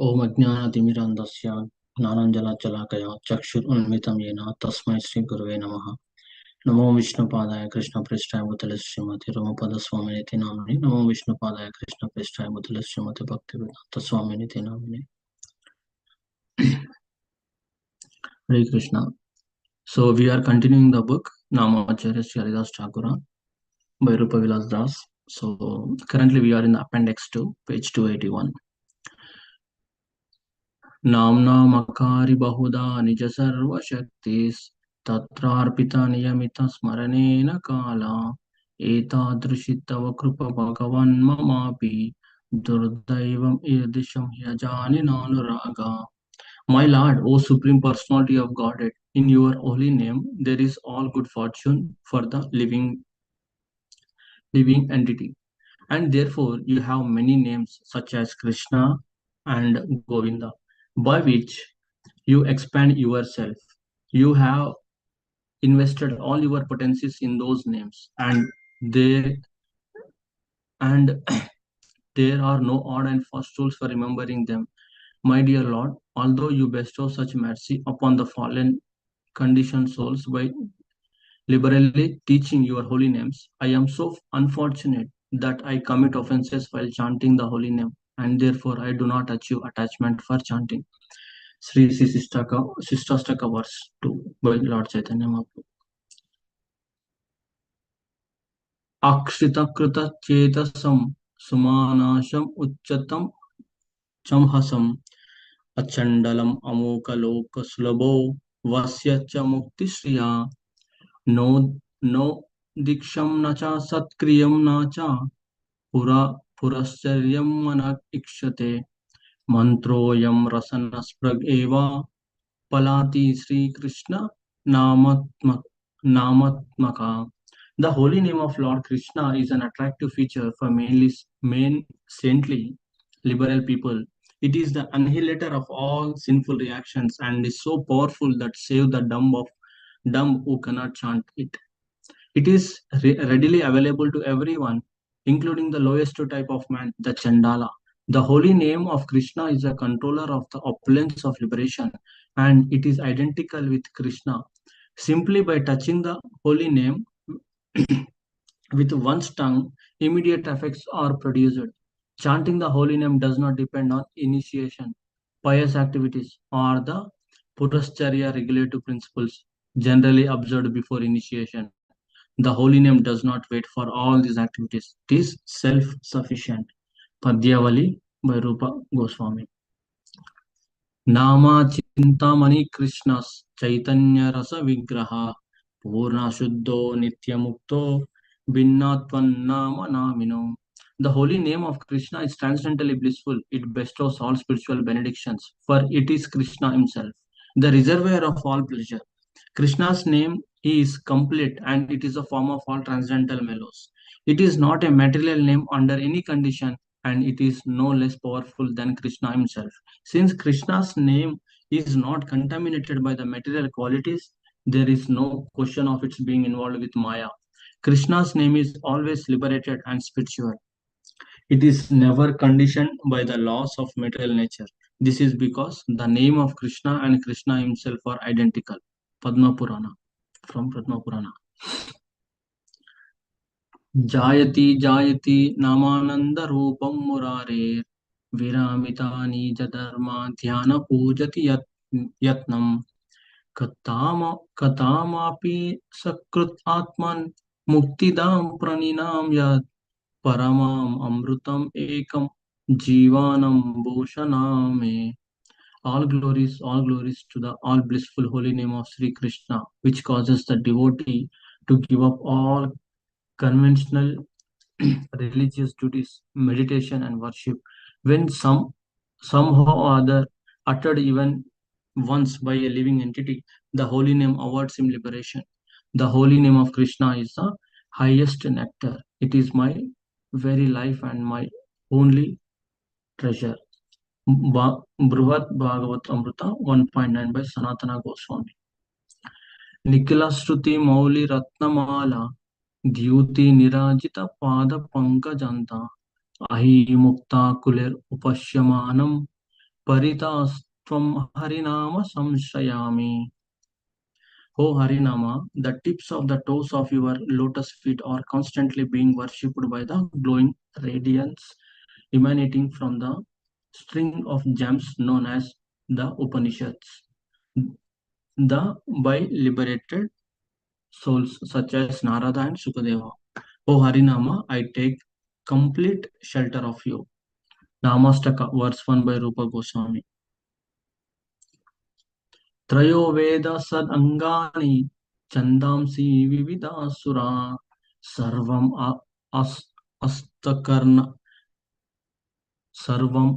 ओम अज्ञानातिमिरान्धस्य ज्ञानाञ्जनशलाकया चक्षुरुन्मिलितं येन तस्मै श्रीगुरवे नमः। नमो विष्णुपादाय कृष्णप्रेष्ठाय भूतले श्रीमते रमपदस्वामिनिति नामिने। नमो विष्णुपादाय कृष्णप्रेष्ठाय भूतले श्रीमते Bhaktivedanta स्वामिनिति नामिने। Hare Krishna. So we are continuing the book Namacharya Sri Haridasa Thakura by Rupa Vilas Das. So currently we are in the appendix 2, page 281. नाम्ना मकारि बहुधा निज सर्वशक्तिस् तत्रार्पिता नियमित स्मरणेन काला एतादृशी तव कृप भगवन् ममापि दुर्दैवम् ईदृशं ह्यजानि नानुरागा. My Lord, O Supreme Personality of Godhead, in your holy name there is all good fortune for the living entity, and therefore you have many names such as Krishna and Govinda, by which you expand yourself. You have invested all your potencies in those names, they and there are no odd and fast rules for remembering them. My dear Lord, although you bestow such mercy upon the fallen conditioned souls by liberally teaching your holy names, I am so unfortunate that I commit offenses while chanting the holy name, and therefore I do not achieve attachment for chanting. Sri Sistastaka verse 2 by Lord Chaitanya Mahaprabhu. अक्षितकृतचेतसं सुमानाशम् उच्चतं चंहसम् अचण्डलम् अमोकलोकसुलभो वस्य च मुक्तिश्रिया no no दीक्षं न च सत्क्रियं न च पुरा पुरश्चर्यं मन इक्षते मन्त्रोऽयं रसनस्पृग एव पलाति Shrikrishna नामात्मक नामात्मका. The holy name of Lord Krishna is an attractive feature for main saintly liberal people. It is the annihilator of all sinful reactions and is so powerful that save the dumb who cannot chant it. It is readily available to everyone, including the lowest type of man, the Chandala. The holy name of Krishna is a controller of the opulence of liberation, and it is identical with Krishna. Simply by touching the holy name with one's tongue, immediate effects are produced. Chanting the holy name does not depend on initiation, pious activities, or the Purascharya regulative principles generally observed before initiation. The holy name does not wait for all these activities. It is self-sufficient. Padyavali by Rupa Goswami. Nama Chintamani Krishnas Chaitanya Rasa Vigraha Purna Shuddho Nityamukto Binnatvan Nama Namino. The holy name of Krishna is transcendently blissful. It bestows all spiritual benedictions, for it is Krishna himself, the reservoir of all pleasure. Krishna's name is complete and it is a form of all transcendental mellows. It is not a material name under any condition, and it is no less powerful than Krishna himself. Since Krishna's name is not contaminated by the material qualities, there is no question of its being involved with Maya. Krishna's name is always liberated and spiritual. It is never conditioned by the laws of material nature. This is because the name of Krishna and Krishna himself are identical. Padma Purana, from Padma Purana. जायति जायति नामानंद रूपम मुरारे विरामिता निज धर्मा ध्यान पूजति यत्नम कथामापि सकृत आत्मन मुक्तिदां प्रणिनाम यत् परमाम अमृतम एकम जीवानम भूषणामे. All glories to the all blissful holy name of Sri Krishna, which causes the devotee to give up all conventional religious duties, meditation, and worship. When somehow or other uttered even once by a living entity, the holy name awards him liberation. The holy name of Krishna is the highest nectar. It is my very life and my only treasure. Bruhat Bhagavat Amrita 1.9 by Sanatana Goswami. Nikila Shruti Mauli Ratnamala द्यूति निराजित पाद पंकजंता अहि मुक्ता कुलेर उपश्यमानम Paritastvam Harinama Samshrayami. O Harinama, the tips of the toes of your lotus feet are constantly being worshipped by the glowing radiance emanating from the string of gems known as the Upanishads. The by liberated souls such as Narada and Sukadeva. O Harinama, I take complete shelter of you. Namastaka, verse 1 by Rupa Goswami. त्रयो वेद सद अंगानि छंदांसि विविधासुरा सर्वम् अस्तकर्ण सर्वम्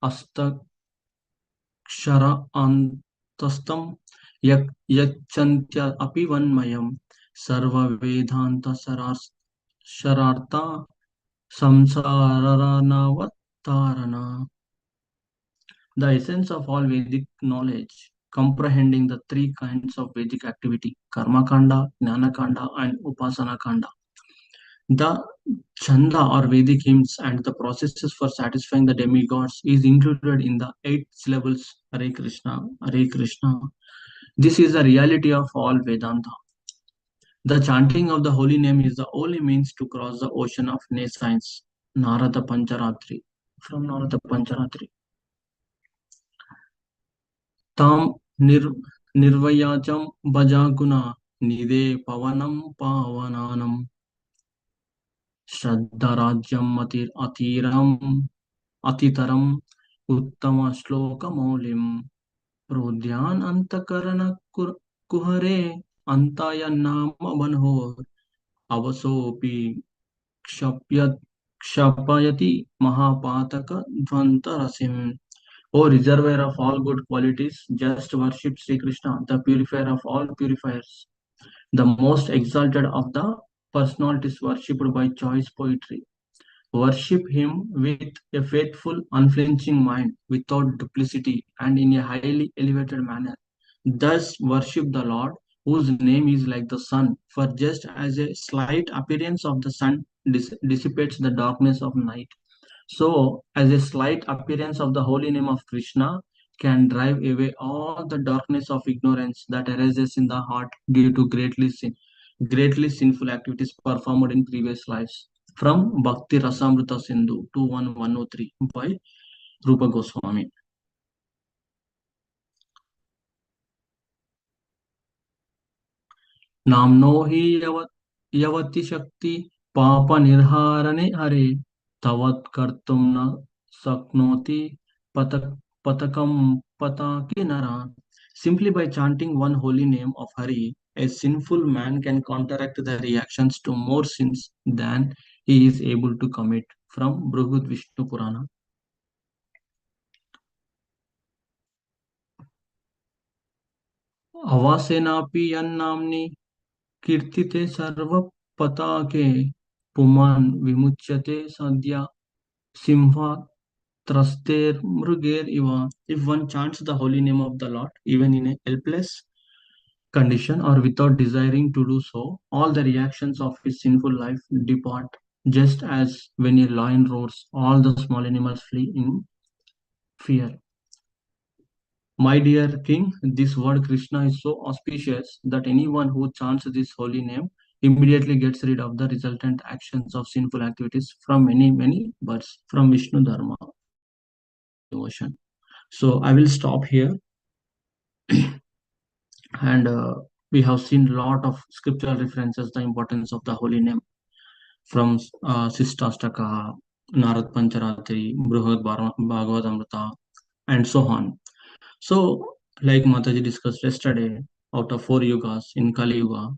अष्टाक्षर अन्तस्थं यच्चन्त्य अपि वन्मयं सर्ववेदान्त शरार्थ संसारनवतारण. The essence of all Vedic knowledge, comprehending the three kinds of Vedic activity, Karma Kanda, Jnana Kanda, and Upasana Kanda. The Chanda or Vedic hymns and the processes for satisfying the demigods is included in the 8 syllables Hare Krishna, Hare Krishna. This is the reality of all Vedanta. The chanting of the holy name is the only means to cross the ocean of nescience. Narada Pancharatri. From Narada Pancharatri. ताम निर निर्वयाचम भजागुना निदे पवनम पावनानम श्रद्धाराज्यम अतितरम उत्तम श्लोक मौलिम प्रोद्यान अंतकरण कुहरे अंताय नाम बनहोर अवसोपि क्षप्यत क्षपयति महापातक ध्वंतरसिम. O reservoir of all good qualities, just worship Sri Krishna, the purifier of all purifiers, the most exalted of the personalities worshipped by choice poetry. Worship him with a faithful, unflinching mind, without duplicity, and in a highly elevated manner. Thus worship the Lord, whose name is like the sun, for just as a slight appearance of the sun dissipates the darkness of night, so as a slight appearance of the holy name of Krishna can drive away all the darkness of ignorance that arises in the heart due to greatly sinful activities performed in previous lives. From Bhakti Rasamrita Sindhu 21103 by Rupa Goswami. नामनो हि यवति शक्ति पाप निर्हारणे हरे तवत् कर्तुं न शक्नोति पतक patakam pataki nara. Simply by chanting one holy name of Hari, a sinful man can counteract the reactions to more sins than he is able to commit. From Brihad Vishnu Purana. अवासेनापि यन्नाम्नि कीर्तिते सर्वपताके पुमान् विमुच्यते सद्या सिंहात् traster mruger iva. If one chants the holy name of the Lord, even in a helpless condition or without desiring to do so, all the reactions of his sinful life depart. Just as when a lion roars, all the small animals flee in fear. My dear king, this word Krishna is so auspicious that anyone who chants this holy name immediately gets rid of the resultant actions of sinful activities from many births from Vishnu Dharma devotion. So I will stop here, and we have seen a lot of scriptural references, the importance of the holy name from Sistastaka, Narad Pancharatri, Bhagavatamrita, and so on. So, like Mataji discussed yesterday, out of 4 yugas in Kali Yuga,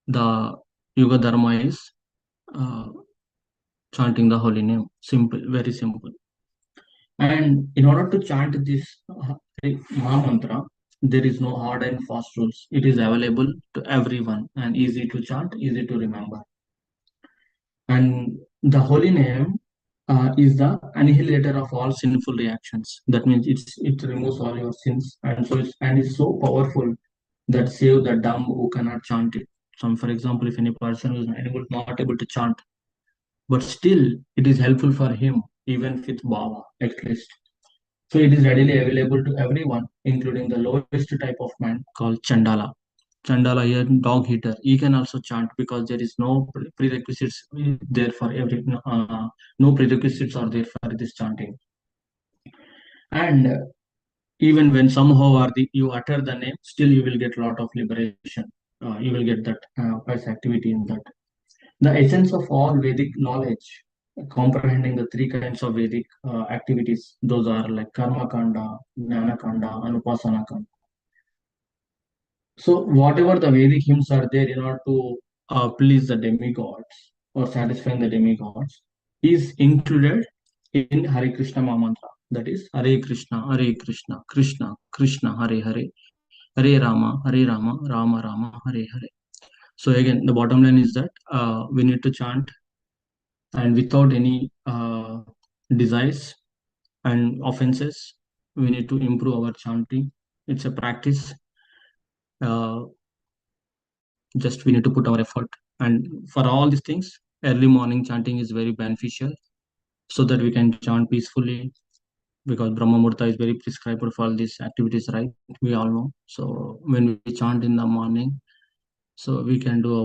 the Yuga Dharma is uh, chanting the holy name. Simple, very simple. And in order to chant this Maha Mantra, there is no hard and fast rules. It is available to everyone and easy to chant, easy to remember. And the holy name is the annihilator of all sinful reactions. That means it removes all your sins, and it's so powerful that save the dumb who cannot chant it. So, for example, if any person is not able to chant, but still it is helpful for him, even with bhava at least. So it is readily available to everyone, including the lowest type of man called Chandala. Chandala here, dog eater. He can also chant because there is no prerequisites there for every, no prerequisites are there for this chanting. And even when somehow or you utter the name, still you will get a lot of liberation. You will get that pious activity in that. The essence of all Vedic knowledge, comprehending the three kinds of Vedic activities, those are like Karma Kanda, Jnana Kanda, and Upasana Kanda. So, whatever the Vedic hymns are there in order to please the demigods or satisfy the demigods is included in Hare Krishna Mahamantra. That is Hare Krishna, Krishna Krishna, Hare Hare, Hare Rama, Rama Rama, Hare Hare. So again, the bottom line is that we need to chant and without any desires and offenses. We need to improve our chanting. It's a practice. Uh, just we need to put our effort. And for all these things, early morning chanting is very beneficial so that we can chant peacefully because Brahma Murta is very prescribed for all these activities, right? We all know. So when we chant in the morning, so we can do our